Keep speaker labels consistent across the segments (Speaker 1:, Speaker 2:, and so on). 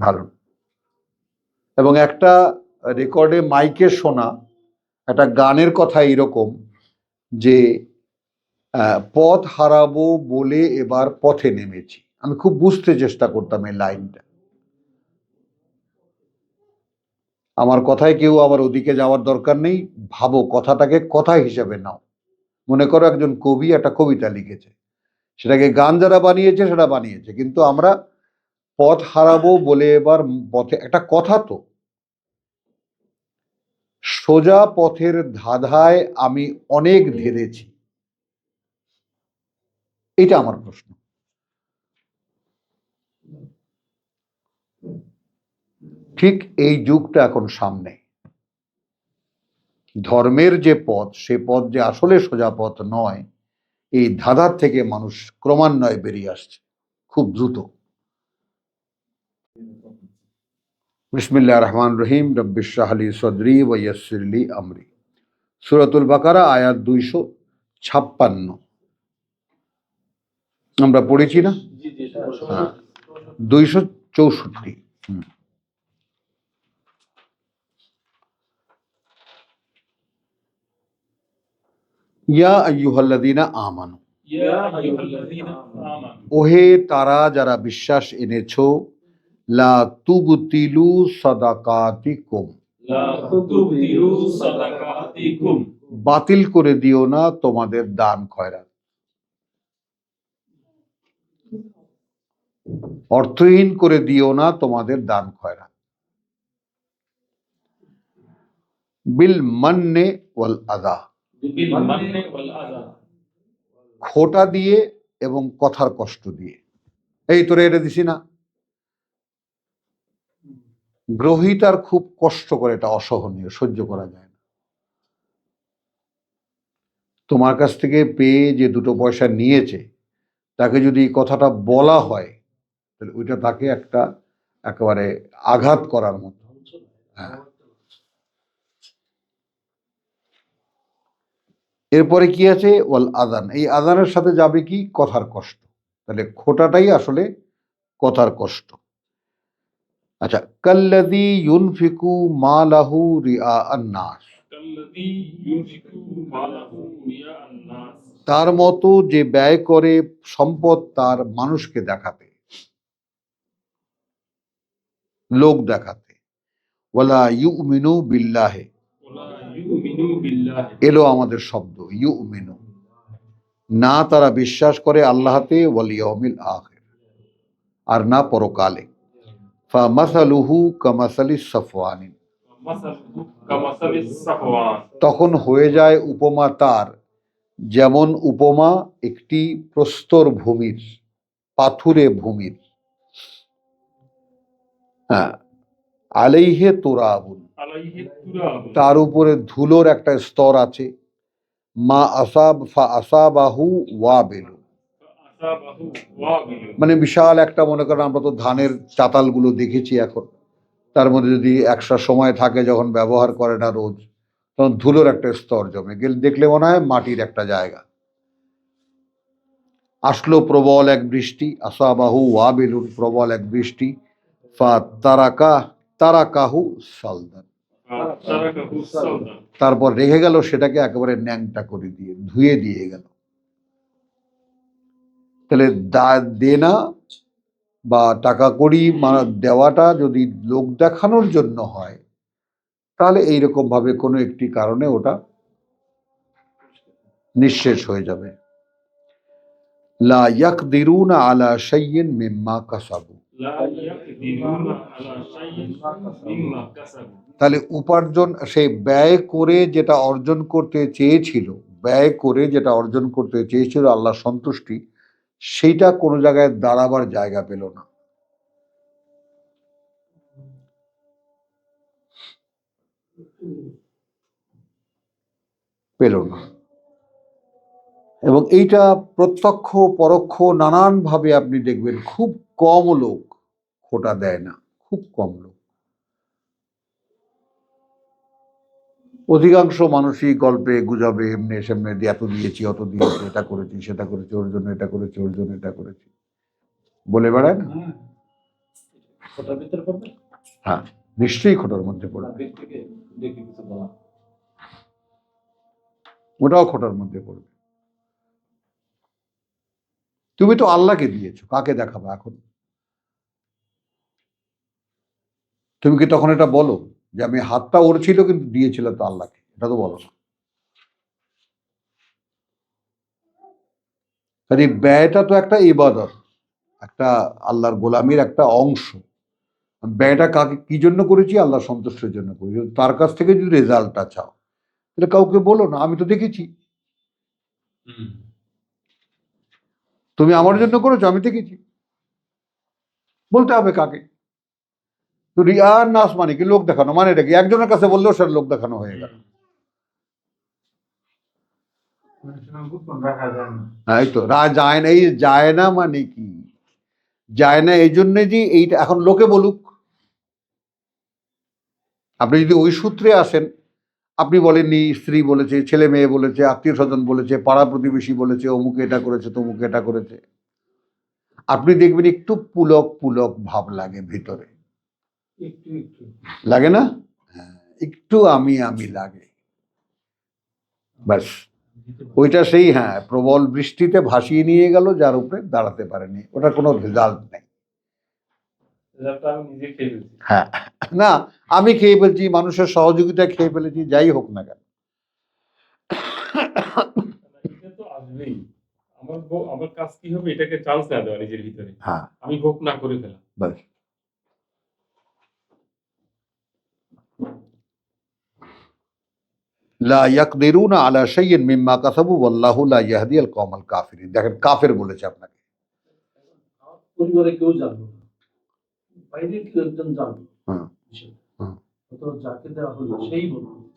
Speaker 1: ভালো। এবং একটা রেকর্ডে মাইকে শোনা একটা গানের কথা এরকম যে পথ হারাবো বলে এবার পথে নেমেছি। আমি খুব বুঝতে চেষ্টা করতাম এই লাইনটা। আমার কথায় কেউ আবার ওদিকে যাওয়ার দরকার নেই, ভাবো কথাটাকে কথা হিসেবে নাও। মনে করো একজন কবি একটা কবিতা লিখেছে, সেটাকে গান যারা বানিয়েছে সেটা বানিয়েছে, কিন্তু আমরা পথ হারাবো বলে এবার পথে, একটা কথা তো, সোজা পথের ধাঁধায় আমি অনেক ধেরেছি, এটা আমার প্রশ্ন। ঠিক এই যুগটা এখন সামনে। ধর্মের যে পথ, সে পথ যে আসলে সোজা পথ নয়, এই ধাঁধার থেকে মানুষ ক্রমান্বয়ে বেরিয়ে আসছে খুব দ্রুত। বিসমিল্লাহির রহমানির রহিম। রব্বিশ ইশরাহ লি সদরি ওয়া ইয়াসসির লি আমরি। সূরাতুল বাকারা আয়াত 256 আমরা পড়েছি না? হ্যাঁ, 264। ইয়া আইয়ুহাল্লাযীনা আমানু, ওহে তারা যারা বিশ্বাস এনেছো, লা তুবতিলু সাদাকাতিকুম, বাতিল করে দিও না তোমাদের দান খয়রাত, অর্থহীন করে দিও না তোমাদের দান খয়রাত। বিল মান্নে ওয়াল আযা, খোটা দিয়ে এবং কথার কষ্ট দিয়ে। এই তোরে এটা দিছি না, গ্রহীতার খুব কষ্ট করে, এটা অসহনীয়, সহ্য করা যায় না। তোমার কাছ থেকে পেয়ে যে দুটো পয়সা নিয়েছে, তাকে যদি কথাটা বলা হয়, তাহলে ওইটা তাকে একটা একেবারে আঘাত করার মতো। হ্যাঁ, এরপরে কি আছে? ওয়াল আযান, এই আযানের সাথে যাবে কি? কথার কষ্ট। তাহলে খোটাটাই আসলে কথার কষ্ট। আচ্ছা, কাল্লাযী ইউনফিকু মালাহু রিআ আন-নাস, তার মতো যে ব্যয় করে সম্পদ তার মানুষকে দেখাতে, লোক দেখাতে। ওয়ালা ইউমিনু বিল্লাহি, এলো আমাদের শব্দ ইউমিনু, না তারা বিশ্বাস করে আল্লাহতে, ওয়াল ইয়াউমিল আখির, আর না পরকালে। ফামাসালুহু কামাসালিস সাফওয়ানি, তখন হয়ে যায় উপমা তার যেমন উপমা একটি প্রস্তর ভূমির, পাথুরে ভূমির। হ্যাঁ, আলাইহে তুরাবুন, তার উপরে ধুলোর একটা স্তর আছে। মা আসাব ফা আসাবাহু ওয়াবিলু, মানে বিশাল একটা, মনে করেন আমরা তো ধানের চাতালগুলো দেখেছি এখন, তার মধ্যে যদি একটা সময় থাকে যখন ব্যবহার করে না রোজ, তখন ধুলোর একটা স্তর জমে গেলে দেখলে মনে হয় মাটির একটা জায়গা। আসলো প্রবল এক বৃষ্টি, আসাবাহু ওয়াবিলুন, প্রবল এক বৃষ্টি। ফা তারাকাহু সালদান, তারপর রেখে গেল সেটাকে একেবারে ন্যাংটা করে দিয়ে, ধুয়ে দিয়ে গেল। তাহলে দেনা বা টাকা কড়ি দেওয়াটা যদি লোক দেখানোর জন্য হয়, তাহলে এইরকম ভাবে কোনো একটি কারণে ওটা নিঃশেষ হয়ে যাবে। লা ইয়াকদিরুনা আলা শাইইন মিম্মা কাসাবু, তাহলে উপার্জন, সেই ব্যয় করে যেটা অর্জন করতে চেয়েছিল, ব্যয় করে যেটা অর্জন করতে চেয়েছিল আল্লাহ সন্তুষ্টি, সেইটা কোনো জায়গায় দাঁড়াবার জায়গা পেল না। পেল না। এবং এইটা প্রত্যক্ষ পরোক্ষ নানানভাবে আপনি দেখবেন, খুব কম লোক খোটা দেয় না, খুব কম লোক। অধিকাংশ মানুষই গল্পে গুজবে এমনি সেমনি এত দিয়েছি, অত দিয়েছি, এটা করেছি, সেটা করেছি, ওর জন্য এটা করেছি, ওর জন্য এটা করেছি বলে বেড়ায় না।
Speaker 2: ওটার ভিতরে পড়বে
Speaker 1: হ্যাঁ, নিশ্চয়ই খোটার মধ্যে
Speaker 2: না,
Speaker 1: পড়বে,
Speaker 2: দিক থেকে দেখে কিছু বলা
Speaker 1: ওটাও খোটার মধ্যে পড়বে। তুমি তো আল্লাহকে দিয়েছো, কাকে দেখাবো এখন? তুমি কি তখন এটা বলো যে আমি হাতটা ওর ছিল কিন্তু দিয়েছিল তো আল্লাহকে? এটা তো বলো না। কাজে ব্যয়টা তো একটা ইবাদত, একটা আল্লাহর গোলামির একটা অংশ। ব্যয়টা কাকে কি জন্য করেছি? আল্লাহ সন্তুষ্টের জন্য করেছি। তার কাছ থেকে যদি রেজাল্টটা চাও তাহলে কাউকে বলো না, আমি তো দেখেছি। তুমি আমার জন্য করেছো, আমি দেখেছি। বলতে হবে কাকে? তো রিয়ার নাস মানে কি? লোক দেখানো। মানে এটা কি? একজনের কাছে বললেও সেটা লোক দেখানো হয়ে গেল। এই তো যায় না। এই যায় না মানে কি? যায় না এই জন্য যে এইটা এখন লোকে বলুক। আপনি যদি ওই সূত্রে আসেন, আপনি বলেননি, স্ত্রী বলেছে, ছেলে মেয়ে বলেছে, আত্মীয় স্বজন বলেছে, পাড়া প্রতিবেশী বলেছে, অমুকে এটা করেছে, তমুকে এটা করেছে, আপনি দেখবেন একটু পুলক পুলক ভাব লাগে ভিতরে,
Speaker 2: একটু একটু
Speaker 1: লাগে না? হ্যাঁ, একটু আমি লাগে, ব্যাস। ওইটা সেই, হ্যাঁ, প্রবল বৃষ্টিতে ভাসিয়ে নিয়ে গেল, যার উপরে দাঁড়াতে পারেনি। ওটা কোনো রেজাল্ট নেই।
Speaker 2: আমি নিজে খেয়ে ফেলছি।
Speaker 1: হ্যাঁ, না, আমি খেয়ে ফেলছি, মানুষের সহযোগিতা খেয়ে ফেলেছি, যাই হোক না কেন।
Speaker 2: এটা তো আসবেই। আমার কাজ কি হবে? এটাকে চান্স না দেওয়া নিজের ভিতরে।
Speaker 1: হ্যাঁ,
Speaker 2: আমি ভোগ না করে ফেলা।
Speaker 1: ব্যাস। লা ইয়াকদিরুনা আলা শাইইন মিম্মা কাসাবু ওয়াল্লাহু লা ইয়াহদিয়াল কওমাল কাফিরিন। দেখেন, কাফের বলেছে আপনাকে।
Speaker 2: আমার পরিবারে কেউ জানলো না, বাইরে কেউ একজন জানলো।
Speaker 1: হুম,
Speaker 2: বিষয়টা।
Speaker 1: হুম।
Speaker 2: তো যাকে দেওয়া হলো সেই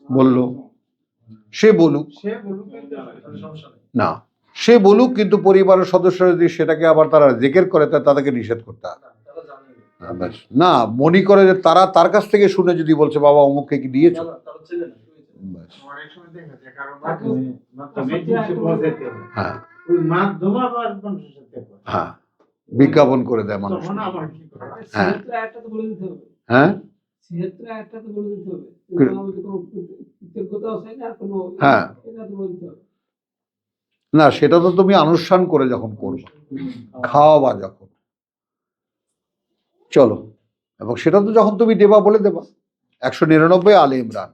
Speaker 1: বলল, সে বলুক,
Speaker 2: তাহলে সমস্যা নেই।
Speaker 1: না, সে বলুক, কিন্তু পরিবারের সদস্যরা যদি সেটাকে আবার তারা জিকির করে, তাদেরকে নিষেধ করতে হবে।
Speaker 2: তারা জানে না।
Speaker 1: ব্যাস। না, মনে করে যে তারা তার কাছ থেকে শুনে যদি বলছে বাবা অমুককে কি দিয়েছো,
Speaker 2: তারা ছেলে না।
Speaker 1: ব্যাস।
Speaker 2: অনেক সময় দেখা যায় কারণ
Speaker 1: হ্যাঁ,
Speaker 2: ওই মাধ্যমে আবার মানুষের সাথে
Speaker 1: হ্যাঁ, বিজ্ঞাপন করে দেয় মানুষ।
Speaker 2: তখন আবার কি করে?
Speaker 1: হ্যাঁ,
Speaker 3: একটা তো বলে দিতে হবে।
Speaker 1: হ্যাঁ,
Speaker 3: একটা তো বলে দিতে হবে।
Speaker 1: কি-
Speaker 3: আমাদের কোনো কৃতজ্ঞতাও চাই না, আর কোনো
Speaker 1: হ্যাঁ।
Speaker 3: এটা তো বলে দিতে হবে।
Speaker 1: না, সেটা তো তুমি আনুষ্ঠান করে যখন করবে, খাওয়াবা যখন, চলো, এবং সেটা তো যখন তুমি দেবা বলে দেবা। 199 আলে ইমরান।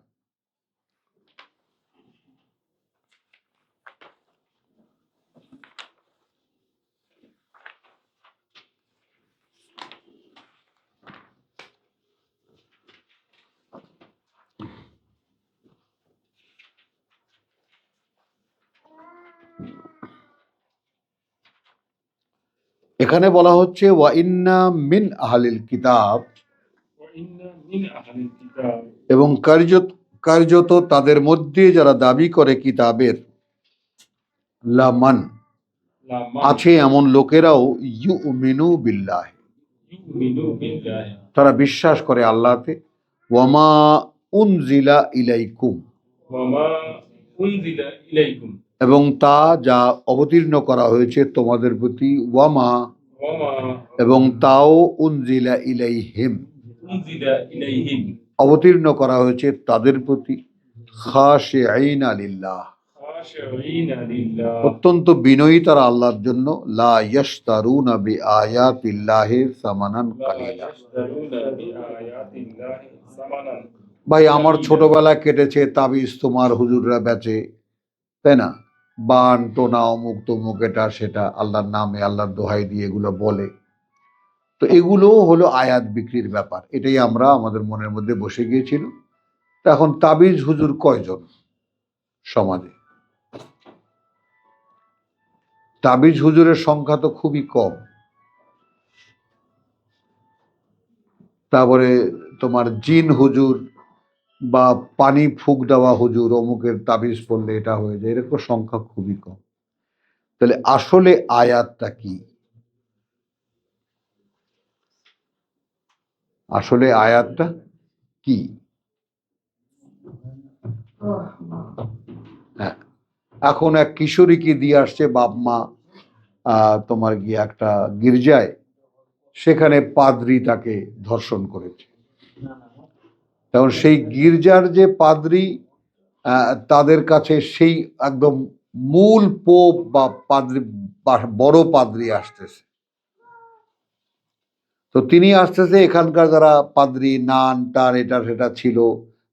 Speaker 1: এখানে বলা হচ্ছে ওয়া ইন্না মিন আহলিল কিতাব, এবং কার্যত তাদের মধ্যে যারা দাবি করে কিতাবের, লামান, আছে এমন লোকেরাও, ইউমিনু বিল্লাহ, তারা বিশ্বাস করে আল্লাহতে, ওয়ামা উনজিলা ইলাইকুম, এবং তা যা অবতীর্ণ করা হয়েছে তোমাদের প্রতি, ওয়ামা, এবং তাও উনজিলা ইলাইহিম, অবতীর্ণ করা হয়েছে তাদের প্রতি, খাশিঈনা লিল্লাহ, অত্যন্ত বিনয়ী তারা আল্লাহর জন্য, লা ইয়াশতারুনা বিআয়াতিল্লাহি সামানান কালিলা। ভাই, আমার ছোটবেলা কেটেছে, তাবিজ তোমার হুজুররা বেচে, তাই না? বান টোনা অমুক তমুক, এটা সেটা, আল্লাহর নামে, আল্লাহর দোহাই দিয়ে এগুলো বলে। তো এগুলো হলো আয়াত বিক্রির ব্যাপার। এটাই আমরা আমাদের মনের মধ্যে বসে গিয়েছিল। তো এখন তাবিজ হুজুর কয়জন সমাজে? তাবিজ হুজুরের সংখ্যা তো খুবই কম। তারপরে তোমার জিন হুজুর বা পানি ফুক দেওয়া হুজুর, অমুকের তাবিজ পড়লে এটা হয়ে যায়, এরকম সংখ্যা খুবই কম। তাহলে আসলে আয়াতটা কি? আসলে আয়াতটা কি? হ্যাঁ, এখন এক কিশোরীকে দিয়ে আসছে বাপ মা তোমার গিয়ে একটা গির্জায়, সেখানে পাদ্রী তাকে ধর্ষণ করেছে। তখন সেই গির্জার যে পাদ্রী, তাদের কাছে সেই একদম মূল পোপ বা পাদ্রী বা বড় পাদ্রী আসতেছে। তো তিনি আসতেছে, এখানকার যারা পাদ্রী নান টান এটা সেটা ছিল,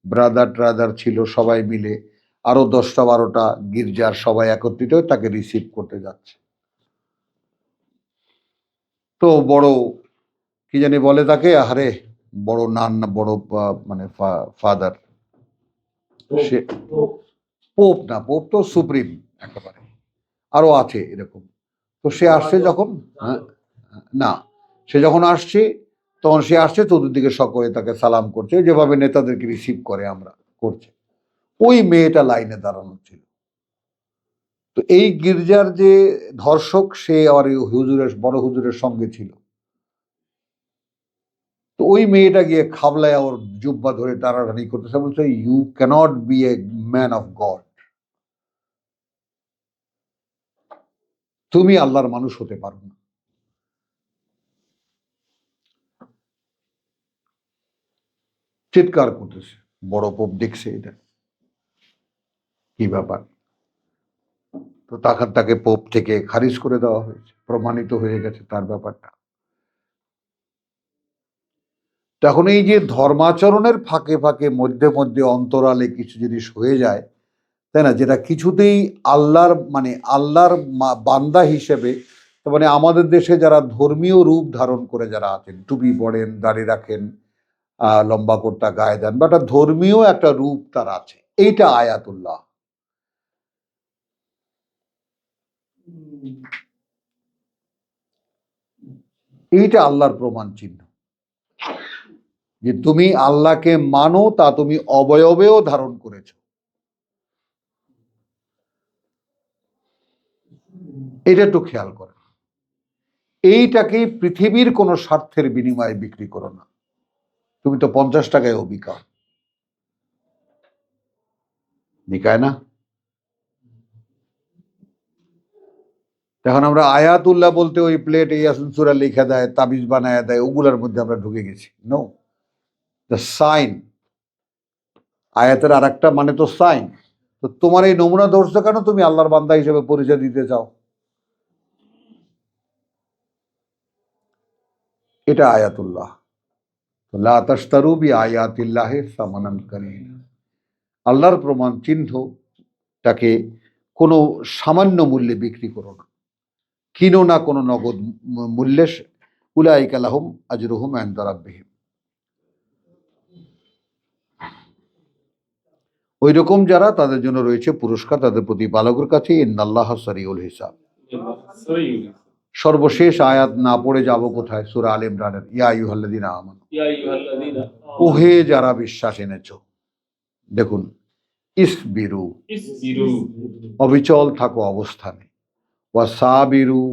Speaker 1: ব্রাদার ট্রাদার ছিল, সবাই মিলে আরো 10টা 12টা গির্জার সবাই একত্রিত হয়ে তাকে রিসিভ করতে যাচ্ছে। তো বড় কি জানি বলে তাকে, আরে বড় নান না বড় মানে ফাদার, সে পোপ না, পোপ তো সুপ্রিম একেবারে, আরো আছে এরকম। তো সে আসছে যখন, হ্যাঁ, না, সে যখন আসছে তখন সে আসছে চতুর্দিকে সকলে তাকে সালাম করছে, যেভাবে নেতাদেরকে রিসিভ করে আমরা করছে। ওই মেয়েটা লাইনে দাঁড়ানো ছিল। তো এই গির্জার যে ধর্ষক সে আবার হুজুরের বড় হুজুরের সঙ্গে ছিল। তো ওই মেয়েটা গিয়ে খাবলায় ওর জুব্বা ধরে টানাটানি করতেছে, বলছে you cannot be a man of God, তুমি আল্লাহর মানুষ হতে পারো না। চিৎকার করতেছে। বড় পোপ দেখছে এটা কি ব্যাপার। তো তখন তাকে পোপ থেকে খারিজ করে দেওয়া হয়েছে, প্রমাণিত হয়ে গেছে তার ব্যাপারটা। তখন এই যে ধর্মাচরণের ফাঁকে ফাঁকে মধ্যে মধ্যে অন্তরালে কিছু জিনিস হয়ে যায়, তাই না, যেটা কিছুতেই আল্লাহর মানে আল্লাহর বান্দা হিসেবে, মানে আমাদের দেশে যারা ধর্মীয় রূপ ধারণ করে যারা আছেন, টুপি পড়েন, দাড়ি রাখেন, লম্বা কোটটা গায়ে দেন, বা একটা ধর্মীয় একটা রূপ তার আছে, এইটা আয়াতুল্লাহ। এইটা আল্লাহর প্রমাণ চিহ্ন যে তুমি আল্লাহকে মানো, তা তুমি অবয়বেও ধারণ করেছ। এটা একটু খেয়াল করো। এইটাকে পৃথিবীর কোনো স্বার্থের বিনিময়ে বিক্রি করো না। তুমি তো 50 টাকায়ও বিকাও, বিকায় না? এখন আমরা আয়াতুল্লাহ বলতে ওই প্লেট ইয়াসিন সূরা লিখে দেয়, তাবিজ বানায় দেয়, ওগুলোর মধ্যে আমরা ঢুকে গেছি। No, the sign. আয়াতের আর একটা মানে তো সাইন। তো তোমার এই নমুনা ধরছো কেন? তুমি আল্লাহর বান্দা হিসেবে পরিচয় দিতে চাও। এটা আয়াতুল্লাহ। লা তাশতারু বি আয়াতিল্লাহি সামানান কালিলা। আল্লাহর প্রমাণ চিহ্নটাকে কোনো সামান্য মূল্যে বিক্রি করো না, কিনো না কোনো নগদ মূল্যে। উলাইকা লাহুম আজরুহুম ইনদা রাব্বিহিম। ওই রকম যারা, তাদের জন্য রয়েছে পুরস্কার তাদের প্রতিপালকের কাছে, ইন্নাল্লাহ সারিউল হিসাব। সর্বশেষ আয়াত না পড়ে যাব কোথায়? সূরা আলে ইমরানের ইয়া আইয়ুহাল্লাযীনা আমানু, ওহে যারা বিশ্বাস এনেছো। দেখুন, ইসবিরু, অবিচল থাকো অবস্থানে, ওয়াসাবিরু,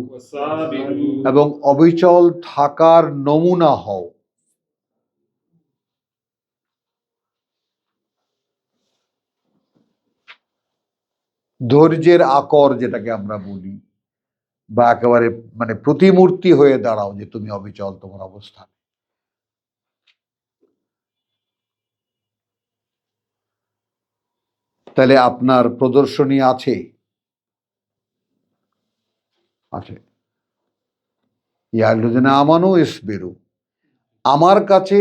Speaker 1: এবং অবিচল থাকার নমুনা হও। ধৈর্যের আকর যেটাকে আমরা বলি, বা একেবারে মানে প্রতিমূর্তি হয়ে দাঁড়াও যে তুমি অবিচল তোমার অবস্থান। তাহলে আপনার প্রদর্শনী আছে, আছে। ইয়াল্লুযিনা আমানু ইসবিরু, আমার কাছে,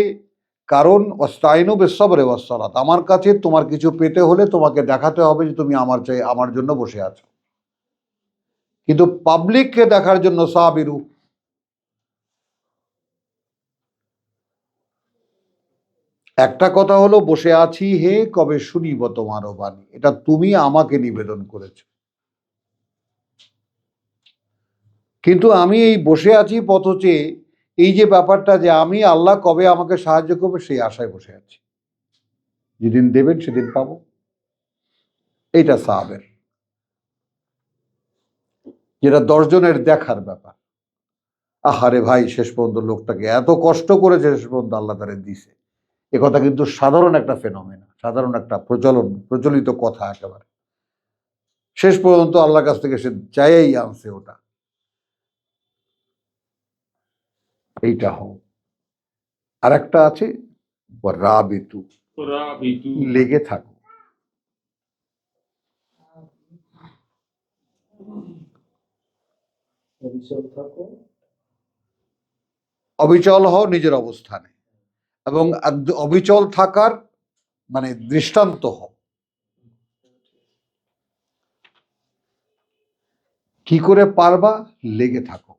Speaker 1: কারণ ওয়াস্তাইনু বিসসবরি ওয়াসসালাত, আমার কাছে তোমার কিছু পেতে হলে তোমাকে দেখাতে হবে যে তুমি আমার চাই, আমার জন্য বসে আছো। কিন্তু পাবলিককে দেখার জন্য সাবিরু। একটা কথা হলো বসে আছি, হে কবে শুনিব তোমারও বাণী, এটা তুমি আমাকে নিবেদন করেছো। কিন্তু আমি এই বসে আছি পথ চেয়ে, এই যে ব্যাপারটা যে আমি আল্লাহ কবে আমাকে সাহায্য করবে সেই আশায় বসে আছি, যেদিন দেবেন সেদিন পাবো। এইটা সাহাবের, যেটা 10 জনের দেখার ব্যাপার। আহারে ভাই, শেষ পর্যন্ত লোকটাকে এত কষ্ট করেছে, শেষ পর্যন্ত আল্লাহ তারে দিছে। এ কথা কিন্তু সাধারণ একটা ফেনোমেনা, সাধারণ একটা প্রচলিত কথা একেবারে। শেষ পর্যন্ত আল্লাহর কাছ থেকে সে চাইয়েই আনছে ওটা। এইটা হও। আর একটা আছে রাবিতু,
Speaker 2: রাবিতু,
Speaker 1: লেগে থাকো। অবিচল হও নিজের অবস্থানে, এবং অবিচল থাকার মানে দৃষ্টান্ত হও। কি করে পারবা? লেগে থাকো।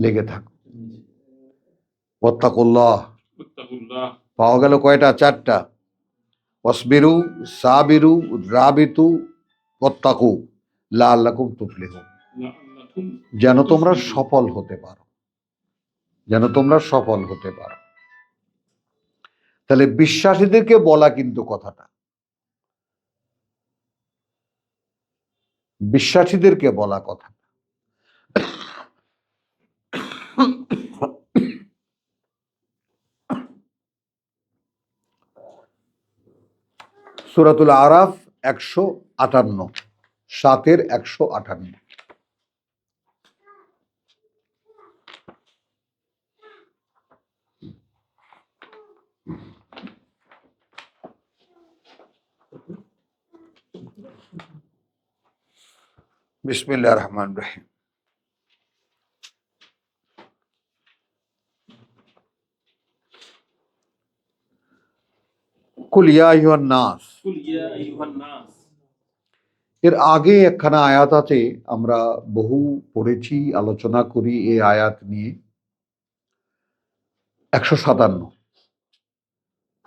Speaker 1: লেগে থাকো। ওয়াত্তাকুল্লাহ
Speaker 2: মুত্তাকুল্লাহ,
Speaker 1: পাওয়া গেল কয়টা? 4টা। ওয়াসবিরু, সাবিরু, রাবিতু, ওয়াত্তাকু লাআল্লাকুম তুফলিহুন।
Speaker 2: লাআল্লাকুম
Speaker 1: যেন তোমরা
Speaker 2: তুফলিহুন।
Speaker 1: সফল হতে পারো, যেন তোমরা সফল হতে পারো। তাহলে বিশ্বাসীদেরকে বলা কিন্তু কথাটা, বিশ্বাসীদেরকে বলা কথা। সূরাতুল আরাফ 158, 7-এর 158। বিসমিল্লাহির রহমানির রহিম। কুল ইয়া আইয়ুহান নাস।
Speaker 2: কুল ইয়া আইয়ুহান নাস।
Speaker 1: এর আগে একখানা আয়াত আছে, আমরা বহু পড়েছি, আলোচনা করি এই আয়াত নিয়ে। 157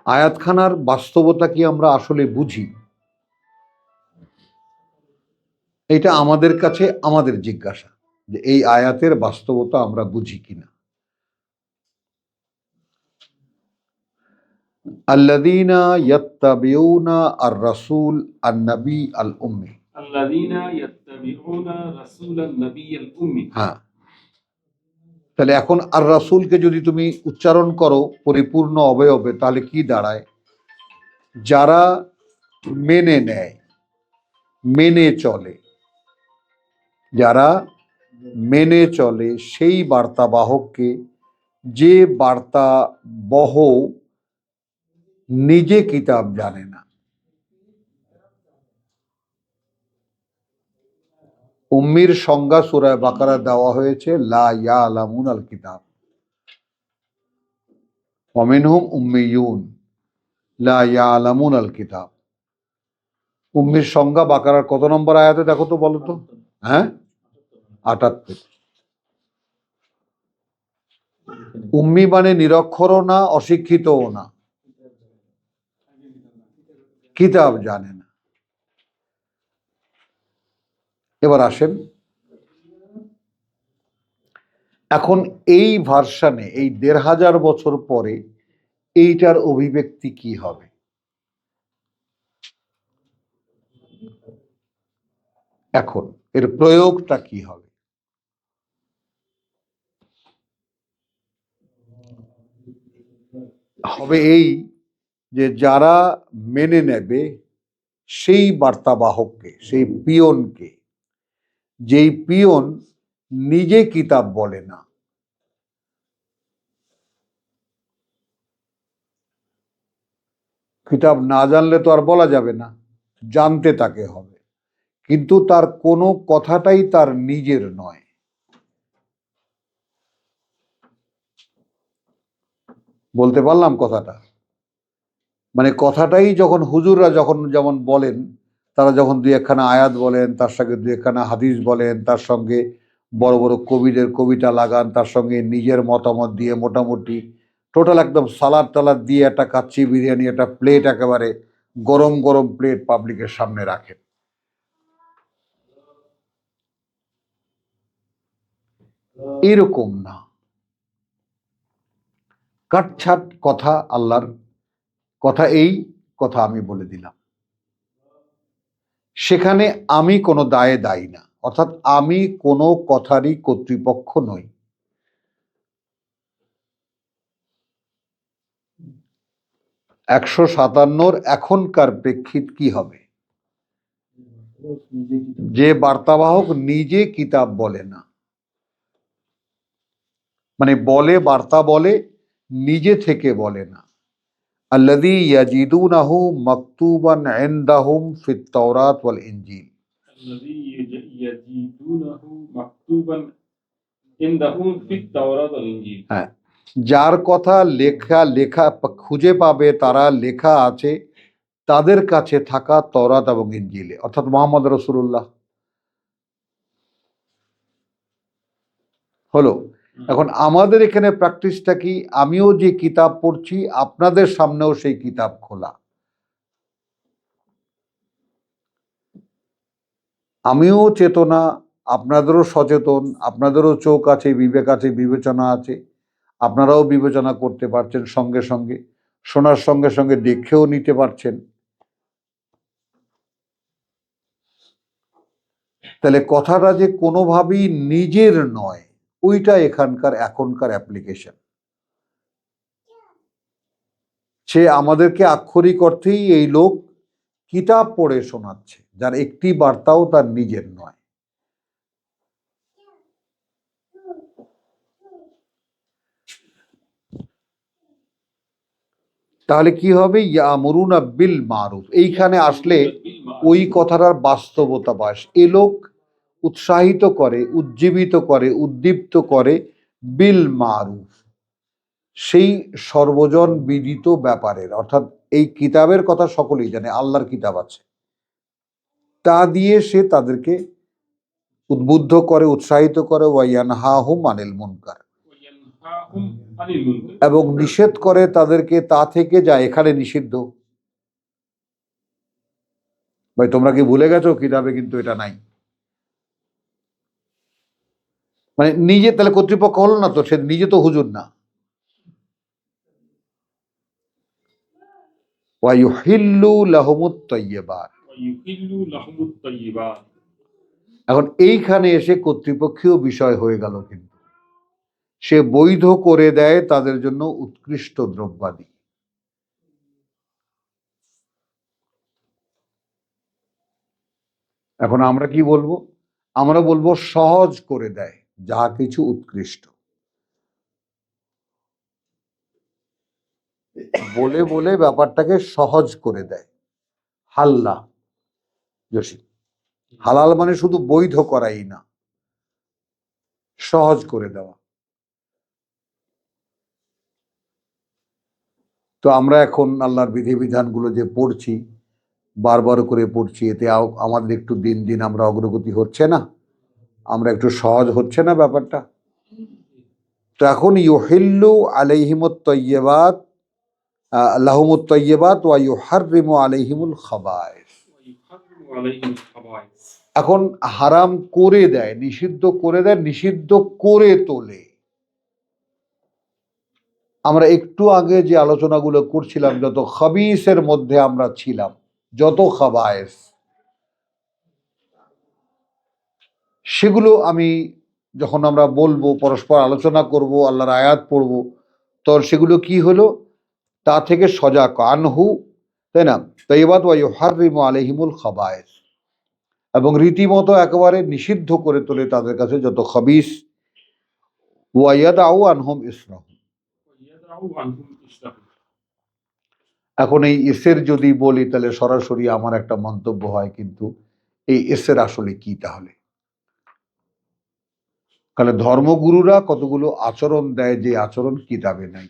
Speaker 1: আয়াতখানার বাস্তবতা কি আমরা আসলে বুঝি? এটা আমাদের কাছে আমাদের জিজ্ঞাসা, যে এই আয়াতের বাস্তবতা আমরা বুঝি কিনা। আল্লাযীনা ইয়াত্তাবিউনা আর-রাসূল আন-নবী আল-উম্মি।
Speaker 2: আল্লাযীনা ইয়াত্তাবিউনা রাসূলান নাবিয়্যাল উম্মি।
Speaker 1: হ্যাঁ, তাহলে এখন আর রাসূলকে যদি তুমি উচ্চারণ করো পরিপূর্ণ অবয়বে, তাহলে কি দাঁড়ায়? যারা মেনে নেয়, মেনে চলে, যারা মেনে চলে সেই বার্তাবাহককে, যে বার্তাবহ নিজে কিতাব জানে না। উম্মির সংজ্ঞা সূরা বাকারা দেওয়া হয়েছে, লা ইয়ালামুনাল কিতাব ওয়া মিনহুম উম্মিয়ুন লা ইয়ালামুনাল কিতাব। উম্মির সংজ্ঞা বাকারার কত নম্বর আয়াতে দেখো তো, বলো তো? হ্যাঁ, 78। উম্মি মানে নিরক্ষরও না, অশিক্ষিতও না, কিতাব জানে না। এবার আসেন, এখন এই ভার্সানে, এই 1500 বছর পরে এইটার অভিব্যক্তি কি হবে? এখন এর প্রয়োগটা কি হবে? হবে এই যে যারা মেনে নেবে সেই বার্তাবাহককে, সেই পিয়নকে, যেই পিয়ন নিজে কিতাব বলে না। কিতাব না জানলে তো আর বলা যাবে না, জানতে তাকে হবে, কিন্তু তার কোনো কথাটাই তার নিজের নয়। বলতে পারলাম কথাটা? মানে কথাটাই যখন হুজুররা যখন যেমন বলেন, তারা যখন দুই একখানা আয়াত বলেন, তার সঙ্গে দুই একখানা হাদিস বলেন, তার সঙ্গে বড় বড় কবিদের কবিতা লাগান, তার সঙ্গে নিজের মতামত দিয়ে মোটামুটি টোটাল একদম সালাদ টালাদ দিয়ে একটা কাচ্চি বিরিয়ানি, একটা প্লেট, একেবারে গরম গরম প্লেট পাবলিকের সামনে রাখেন। এরকম না, কাটছাট কথা, আল্লাহর কথা, এই কথা আমি বলে দিলাম। সেখানে আমি কোনো দায়ে দায়ী না, অর্থাৎ আমি কোনো কথারই কর্তৃপক্ষ নই। একশো 57 এখনকার প্রেক্ষিত কি হবে? যে বার্তাবাহক নিজে কিতাব বলে না, মানে বলে বার্তা বলে, নিজে থেকে বলে না। আল্লাযী ইয়াজিদুনাহু মাকতুবান ইনদাহুম ফিত তাওরাত ওয়াল ইনজিল।
Speaker 2: الذي يجدونه مكتوبا عندهم في التوراة والإنجيل।
Speaker 1: হ্যাঁ, যার কথা লেখা লেখা খুঁজে পাবে, তারা লেখা আছে তাদের কাছে থাকা তওরাত এবং ইনজিলে, অর্থাৎ মুহাম্মদ রাসূলুল্লাহ। হলো। এখন আমাদের এখানে প্র্যাকটিসটা কি, আমিও যে কিতাব পড়ছি আপনাদের সামনেও সেই কিতাব খোলা, আমিও চেতনা, আপনাদেরও সচেতন, আপনাদেরও চোখ আছে, বিবেক আছে, বিবেচনা আছে, আপনারাও বিবেচনা করতে পারছেন, সঙ্গে সঙ্গে শোনার সঙ্গে সঙ্গে দেখেও নিতে পারছেন। তাহলে কথাটা যে কোনোভাবেই নিজের নয়, ওইটা এখনকার অ্যাপ্লিকেশন। সে আমাদেরকে আক্ষরিক অর্থেই এই লোক কিতাব পড়ে শোনাচ্ছে, যার একটি বার্তাও তার নিজের নয়। তাহলে কি হবে? ইয়ামুরুনা বিল মারুফ, এইখানে আসলে ওই কথাটার বাস্তবতা বাস। এ লোক উৎসাহিত করে, উজ্জীবিত করে, উদ্দীপ্ত করে বিল মারুফ, সেই সর্বজন বিদিত ব্যাপারের, অর্থাৎ এই কিতাবের কথা সকলেই জানে, আল্লাহর কিতাব আছে, তা দিয়ে সে তাদেরকে উদ্বুদ্ধ করে, উৎসাহিত করে, ওয়ায়ানহাহুম আনিল মুনকার,
Speaker 2: وينهاهم عن المنكر।
Speaker 1: এবং নিষেধ করে তাদেরকে তা থেকে যা এখানে নিষিদ্ধ। ভাই তোমরা কি ভুলে গেছো কিতাবে কিন্তু এটা নাই? মানে নিজে তাহলে কর্তৃপক্ষ হলো না তো, সে নিজে তো হুজুর না। ওয়ায়ুহিল্লু লাহুমুত তাইয়্যিবাত,
Speaker 2: ويحل لهم الطيبات।
Speaker 1: এখন এইখানে এসে কর্তৃপক্ষীয় বিষয় হয়ে গেল, কিন্তু সে বৈধ করে দেয় তাদের জন্য উৎকৃষ্ট দ্রব্যাদি। এখন আমরা কি বলবো? আমরা বলবো সহজ করে দেয় যা কিছু উৎকৃষ্ট, বলে বলে ব্যাপারটাকে সহজ করে দেয়। হাল্লা জসিম, হালাল মানে শুধু বৈধ করাই না, সহজ করে দেওয়া। তো আমরা এখন আল্লাহর বিধিবিধানগুলো যে পড়ছি, বারবার করে পড়ছি, এতে আমাদের একটু দিন দিন আমরা অগ্রগতি হচ্ছে না? আমরা একটু সহজ হচ্ছে না ব্যাপারটা? তো এখন ইউহিল্লু আলাইহিমুত তাইয়্যিবাত, লাহুমুত তাইয়্যিবাত ওয়া ইউহাররিমু আলাইহিমুল খাবায়েস।
Speaker 2: ويحرم عليهم الخبائث।
Speaker 1: এখন হারাম করে দেয়, নিষিদ্ধ করে দেয়, নিষিদ্ধ করে তোলে। আমরা একটু আগে যে আলোচনাগুলো করছিলাম, যত খাবিসের মধ্যে আমরা ছিলাম, যত খাবায়েস, সেগুলো আমি যখন আমরা বলবো, পরস্পর আলোচনা করব, আল্লাহর আয়াত পড়ব, তো সেগুলো কি হলো? তা থেকে সজাগ আনহু, তাই না? তাইয়্যিবাত ওয়া ইউহাররিমু আলাইহিমুল খাবায়েস, এবং রীতিমতো একেবারে নিষিদ্ধ করে তোলে তাদের কাছে যত খাবিস। ওয়া ইয়াদাউ আনহুম ইসরাহুম।
Speaker 2: ويدع عنهم إسرهم।
Speaker 1: এখন এই এসের যদি বলি, তাহলে সরাসরি আমার একটা মন্তব্য হয়, কিন্তু এই এসের আসলে কি তাহলে? তাহলে ধর্মগুরুরা কতগুলো আচরণ দেয়, যে আচরণ কিতাবে নাই।